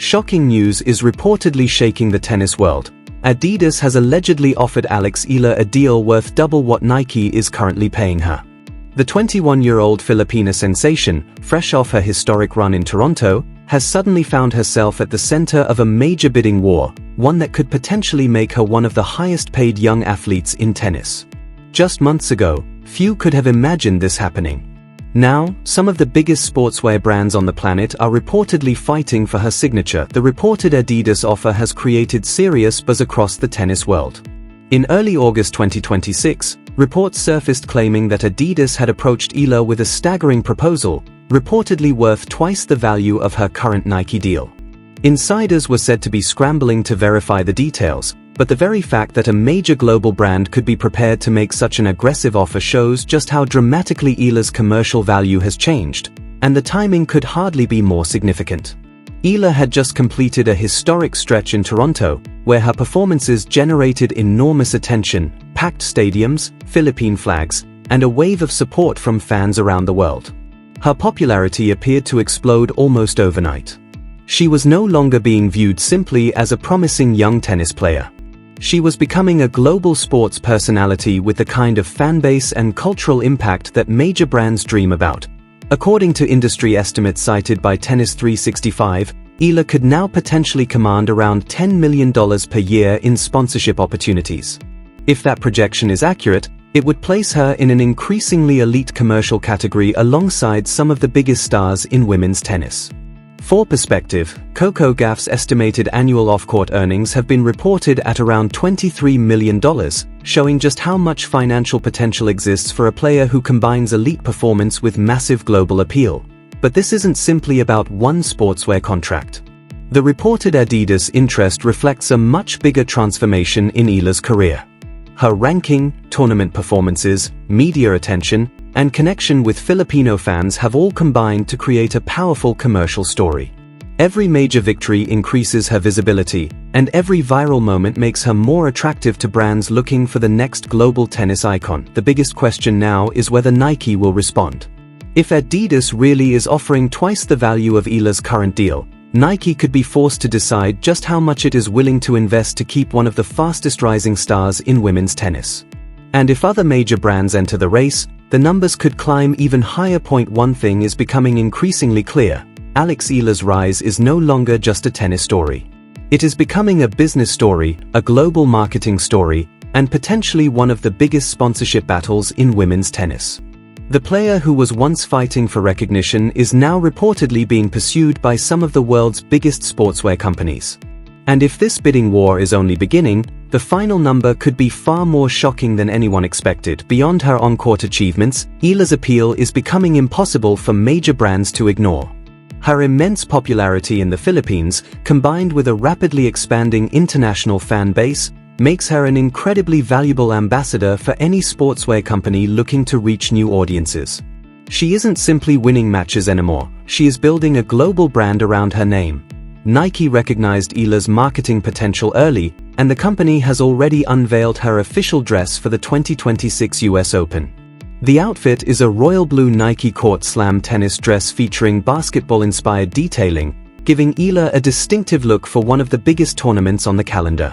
Shocking news is reportedly shaking the tennis world. Adidas has allegedly offered Alex Eala a deal worth double what Nike is currently paying her. The 21-year-old Filipina sensation, fresh off her historic run in Toronto, has suddenly found herself at the center of a major bidding war, one that could potentially make her one of the highest-paid young athletes in tennis. Just months ago, few could have imagined this happening. Now, some of the biggest sportswear brands on the planet are reportedly fighting for her signature. The reported Adidas offer has created serious buzz across the tennis world. In early August 2026, reports surfaced claiming that Adidas had approached Eala with a staggering proposal, reportedly worth twice the value of her current Nike deal. Insiders were said to be scrambling to verify the details, but the very fact that a major global brand could be prepared to make such an aggressive offer shows just how dramatically Eala's commercial value has changed, and the timing could hardly be more significant. Eala had just completed a historic stretch in Toronto, where her performances generated enormous attention, packed stadiums, Philippine flags, and a wave of support from fans around the world. Her popularity appeared to explode almost overnight. She was no longer being viewed simply as a promising young tennis player. She was becoming a global sports personality with the kind of fanbase and cultural impact that major brands dream about. According to industry estimates cited by Tennis 365, Eala could now potentially command around $10 million per year in sponsorship opportunities. If that projection is accurate, it would place her in an increasingly elite commercial category alongside some of the biggest stars in women's tennis. For perspective, Coco Gauff's estimated annual off-court earnings have been reported at around $23 million, showing just how much financial potential exists for a player who combines elite performance with massive global appeal. But this isn't simply about one sportswear contract. The reported Adidas interest reflects a much bigger transformation in Eala's career. Her ranking, tournament performances, media attention, and connection with Filipino fans have all combined to create a powerful commercial story. Every major victory increases her visibility, and every viral moment makes her more attractive to brands looking for the next global tennis icon. The biggest question now is whether Nike will respond. If Adidas really is offering twice the value of Eala's current deal, Nike could be forced to decide just how much it is willing to invest to keep one of the fastest rising stars in women's tennis. And if other major brands enter the race, the numbers could climb even higher. One thing is becoming increasingly clear: Alex Eala's rise is no longer just a tennis story. It is becoming a business story, a global marketing story, and potentially one of the biggest sponsorship battles in women's tennis. The player who was once fighting for recognition is now reportedly being pursued by some of the world's biggest sportswear companies. And if this bidding war is only beginning, the final number could be far more shocking than anyone expected. Beyond her on-court achievements, Eala's appeal is becoming impossible for major brands to ignore. Her immense popularity in the Philippines, combined with a rapidly expanding international fan base, makes her an incredibly valuable ambassador for any sportswear company looking to reach new audiences. She isn't simply winning matches anymore, she is building a global brand around her name. Nike recognized Eala's marketing potential early, and the company has already unveiled her official dress for the 2026 US Open. The outfit is a royal blue Nike Court Slam tennis dress featuring basketball-inspired detailing, giving Eala a distinctive look for one of the biggest tournaments on the calendar.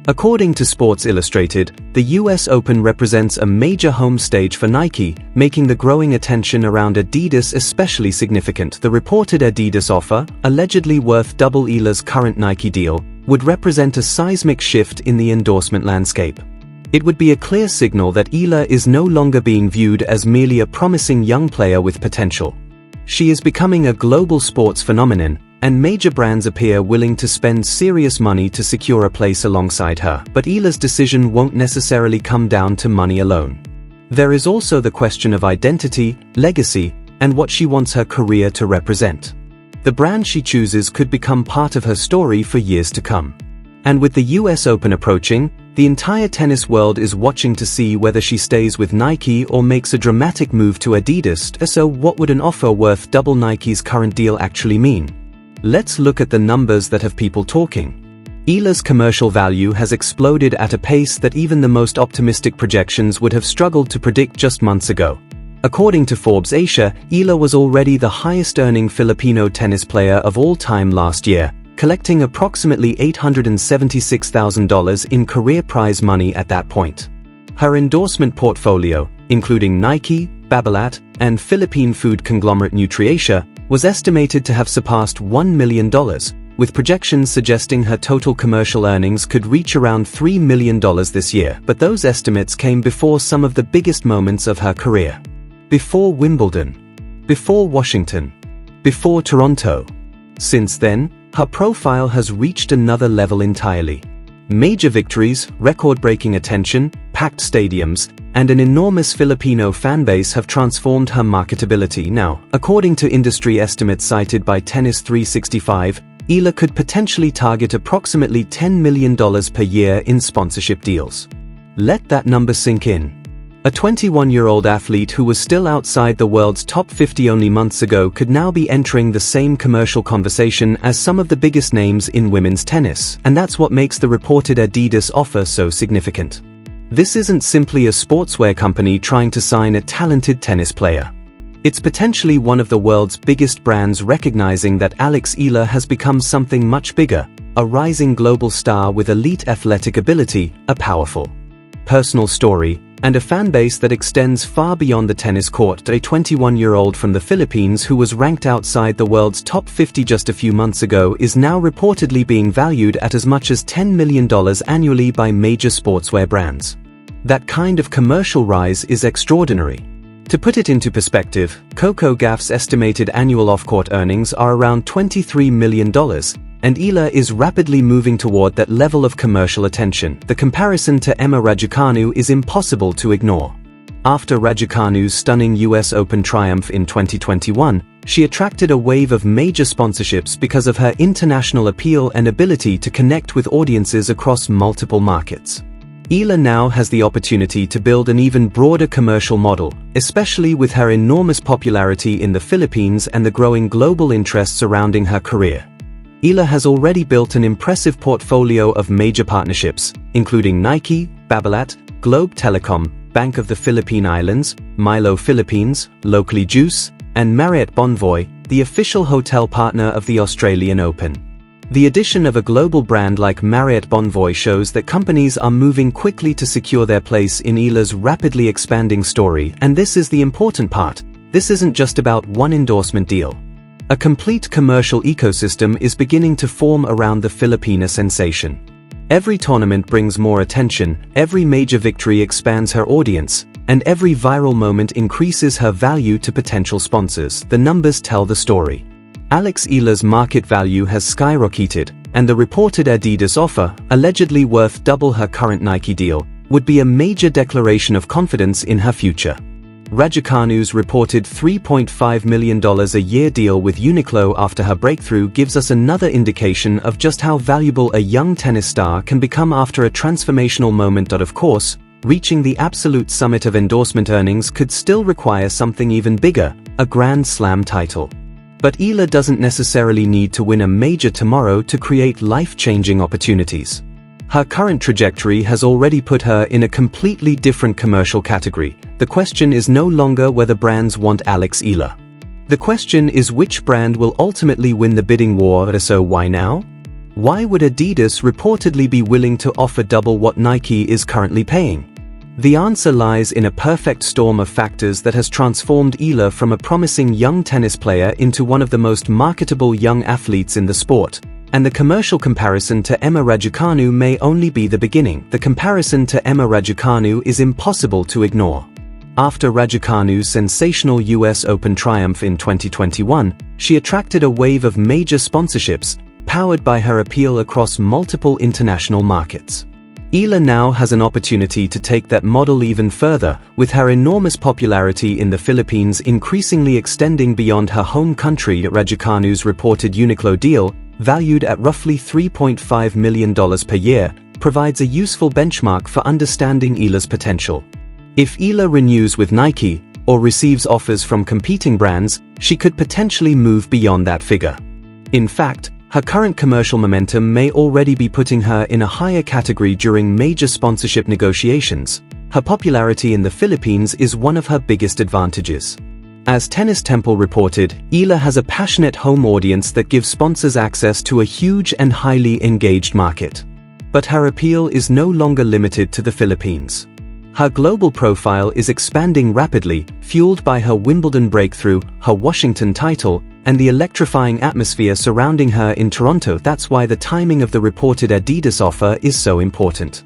According to Sports Illustrated, the US Open represents a major home stage for Nike, making the growing attention around Adidas especially significant. The reported Adidas offer, allegedly worth double Eala's current Nike deal, would represent a seismic shift in the endorsement landscape. It would be a clear signal that Eala is no longer being viewed as merely a promising young player with potential. She is becoming a global sports phenomenon, and major brands appear willing to spend serious money to secure a place alongside her. But Eala's decision won't necessarily come down to money alone. There is also the question of identity, legacy, and what she wants her career to represent. The brand she chooses could become part of her story for years to come. And with the US Open approaching, the entire tennis world is watching to see whether she stays with Nike or makes a dramatic move to Adidas. So what would an offer worth double Nike's current deal actually mean? Let's look at the numbers that have people talking. Eala's commercial value has exploded at a pace that even the most optimistic projections would have struggled to predict just months ago. According to Forbes Asia, Eala was already the highest-earning Filipino tennis player of all time last year, collecting approximately $876,000 in career prize money at that point. Her endorsement portfolio, including Nike, Babolat, and Philippine food conglomerate NutriAsia, was estimated to have surpassed $1 million, with projections suggesting her total commercial earnings could reach around $3 million this year. But those estimates came before some of the biggest moments of her career. Before Wimbledon. Before Washington. Before Toronto. Since then, her profile has reached another level entirely. Major victories, record-breaking attention, packed stadiums, and an enormous Filipino fanbase have transformed her marketability. Now, according to industry estimates cited by Tennis 365, Eala could potentially target approximately $10 million per year in sponsorship deals. Let that number sink in. A 21-year-old athlete who was still outside the world's top 50 only months ago could now be entering the same commercial conversation as some of the biggest names in women's tennis, and that's what makes the reported Adidas offer so significant. This isn't simply a sportswear company trying to sign a talented tennis player. It's potentially one of the world's biggest brands recognizing that Alex Eala has become something much bigger, a rising global star with elite athletic ability, a powerful personal story, and a fanbase that extends far beyond the tennis court. A 21-year-old from the Philippines who was ranked outside the world's top 50 just a few months ago is now reportedly being valued at as much as $10 million annually by major sportswear brands. That kind of commercial rise is extraordinary. To put it into perspective, Coco Gauff's estimated annual off-court earnings are around $23 million, and Eala is rapidly moving toward that level of commercial attention. The comparison to Emma Raducanu is impossible to ignore. After Raducanu's stunning US Open triumph in 2021, she attracted a wave of major sponsorships because of her international appeal and ability to connect with audiences across multiple markets. Eala now has the opportunity to build an even broader commercial model, especially with her enormous popularity in the Philippines and the growing global interest surrounding her career. Eala has already built an impressive portfolio of major partnerships, including Nike, Babolat, Globe Telecom, Bank of the Philippine Islands, Milo Philippines, Locally Juice, and Marriott Bonvoy, the official hotel partner of the Australian Open. The addition of a global brand like Marriott Bonvoy shows that companies are moving quickly to secure their place in Eala's rapidly expanding story, and this is the important part. This isn't just about one endorsement deal. A complete commercial ecosystem is beginning to form around the Filipina sensation. Every tournament brings more attention, every major victory expands her audience, and every viral moment increases her value to potential sponsors. The numbers tell the story. Alex Eala's market value has skyrocketed, and the reported Adidas offer, allegedly worth double her current Nike deal, would be a major declaration of confidence in her future. Raducanu's reported $3.5 million a year deal with Uniqlo after her breakthrough gives us another indication of just how valuable a young tennis star can become after a transformational moment. Of course, reaching the absolute summit of endorsement earnings could still require something even bigger, a Grand Slam title. But Eala doesn't necessarily need to win a major tomorrow to create life-changing opportunities. Her current trajectory has already put her in a completely different commercial category. The question is no longer whether brands want Alex Eala. The question is which brand will ultimately win the bidding war. So why now? Why would Adidas reportedly be willing to offer double what Nike is currently paying? The answer lies in a perfect storm of factors that has transformed Eala from a promising young tennis player into one of the most marketable young athletes in the sport. And the commercial comparison to Emma Raducanu may only be the beginning. The comparison to Emma Raducanu is impossible to ignore. After Raducanu's sensational US Open triumph in 2021, she attracted a wave of major sponsorships, powered by her appeal across multiple international markets. Eala now has an opportunity to take that model even further, with her enormous popularity in the Philippines increasingly extending beyond her home country. Raducanu's reported Uniqlo deal, valued at roughly $3.5 million per year, provides a useful benchmark for understanding Eala's potential. If Eala renews with Nike, or receives offers from competing brands, she could potentially move beyond that figure. In fact, her current commercial momentum may already be putting her in a higher category during major sponsorship negotiations. Her popularity in the Philippines is one of her biggest advantages. As Tennis Temple reported, Eala has a passionate home audience that gives sponsors access to a huge and highly engaged market. But her appeal is no longer limited to the Philippines. Her global profile is expanding rapidly, fueled by her Wimbledon breakthrough, her Washington title, and the electrifying atmosphere surrounding her in Toronto. That's why the timing of the reported Adidas offer is so important.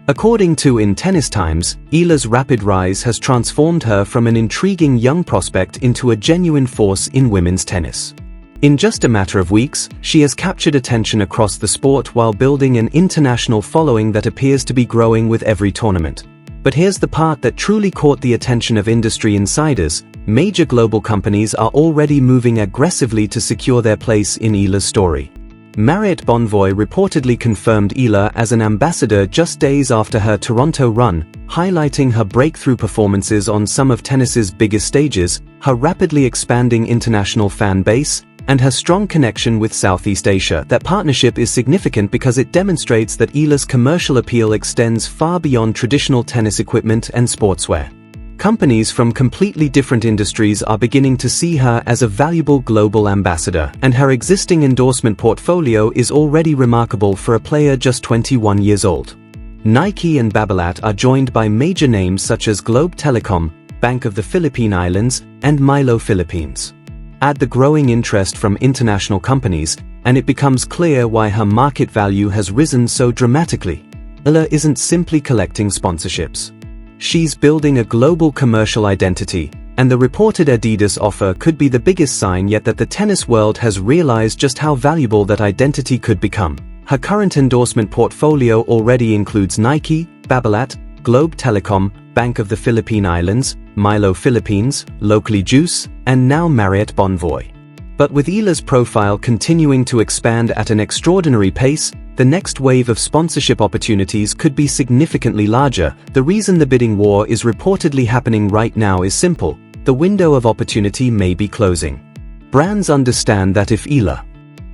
According to In Tennis Times, Eala's rapid rise has transformed her from an intriguing young prospect into a genuine force in women's tennis. In just a matter of weeks, she has captured attention across the sport while building an international following that appears to be growing with every tournament. But here's the part that truly caught the attention of industry insiders. Major global companies are already moving aggressively to secure their place in Eala's story. Marriott Bonvoy reportedly confirmed Eala as an ambassador just days after her Toronto run, highlighting her breakthrough performances on some of tennis's biggest stages, her rapidly expanding international fan base, and her strong connection with Southeast Asia. That partnership is significant because it demonstrates that Eala's commercial appeal extends far beyond traditional tennis equipment and sportswear. Companies from completely different industries are beginning to see her as a valuable global ambassador, and her existing endorsement portfolio is already remarkable for a player just 21 years old. Nike and Babolat are joined by major names such as Globe Telecom, Bank of the Philippine Islands, and Milo Philippines. Add the growing interest from international companies, and it becomes clear why her market value has risen so dramatically. Eala isn't simply collecting sponsorships. She's building a global commercial identity, and the reported Adidas offer could be the biggest sign yet that the tennis world has realized just how valuable that identity could become. Her current endorsement portfolio already includes Nike, Babolat, Globe Telecom, Bank of the Philippine Islands, Milo Philippines, Locally Juice, and now Marriott Bonvoy. But with Eala's profile continuing to expand at an extraordinary pace, the next wave of sponsorship opportunities could be significantly larger. The reason the bidding war is reportedly happening right now is simple: the window of opportunity may be closing. Brands understand that if Eala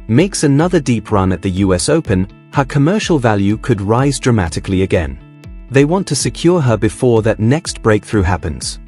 makes another deep run at the US Open, her commercial value could rise dramatically again. They want to secure her before that next breakthrough happens.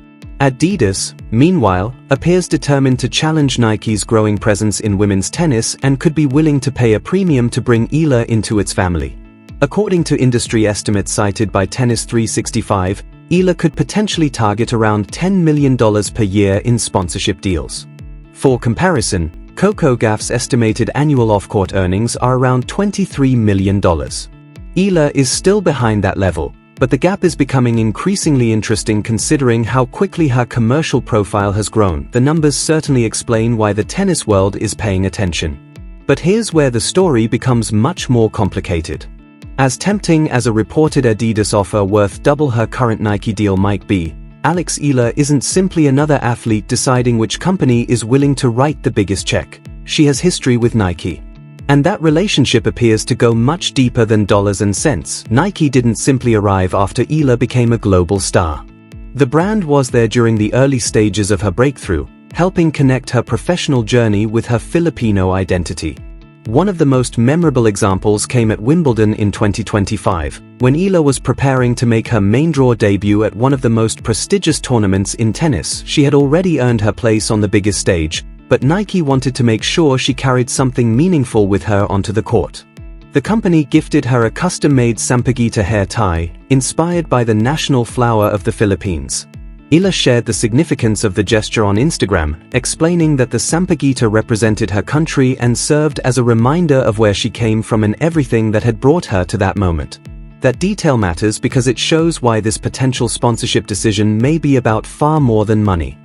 Adidas, meanwhile, appears determined to challenge Nike's growing presence in women's tennis and could be willing to pay a premium to bring Eala into its family. According to industry estimates cited by Tennis 365, Eala could potentially target around $10 million per year in sponsorship deals. For comparison, Coco Gauff's estimated annual off-court earnings are around $23 million. Eala is still behind that level, but the gap is becoming increasingly interesting considering how quickly her commercial profile has grown. The numbers certainly explain why the tennis world is paying attention. But here's where the story becomes much more complicated. As tempting as a reported Adidas offer worth double her current Nike deal might be, Alex Eala isn't simply another athlete deciding which company is willing to write the biggest check. She has history with Nike. And that relationship appears to go much deeper than dollars and cents. Nike didn't simply arrive after Eala became a global star. The brand was there during the early stages of her breakthrough, helping connect her professional journey with her Filipino identity. One of the most memorable examples came at Wimbledon in 2025, when Eala was preparing to make her main draw debut at one of the most prestigious tournaments in tennis. She had already earned her place on the biggest stage, but Nike wanted to make sure she carried something meaningful with her onto the court. The company gifted her a custom-made sampaguita hair tie, inspired by the national flower of the Philippines. Eala shared the significance of the gesture on Instagram, explaining that the sampaguita represented her country and served as a reminder of where she came from and everything that had brought her to that moment. That detail matters because it shows why this potential sponsorship decision may be about far more than money.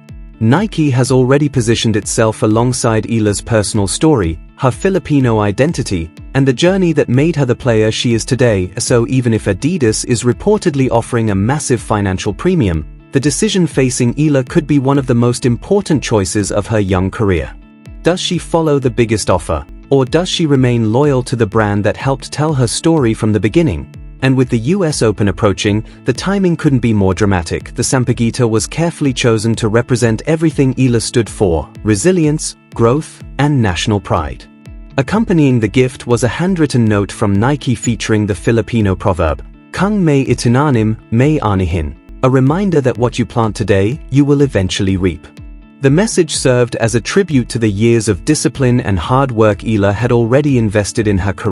Nike has already positioned itself alongside Eala's personal story, her Filipino identity, and the journey that made her the player she is today. So even if Adidas is reportedly offering a massive financial premium, the decision facing Eala could be one of the most important choices of her young career. Does she follow the biggest offer, or does she remain loyal to the brand that helped tell her story from the beginning? And with the US Open approaching, the timing couldn't be more dramatic. The sampaguita was carefully chosen to represent everything Eala stood for: resilience, growth, and national pride. Accompanying the gift was a handwritten note from Nike featuring the Filipino proverb, "Kung may itinanim, may anihin," a reminder that what you plant today, you will eventually reap. The message served as a tribute to the years of discipline and hard work Eala had already invested in her career.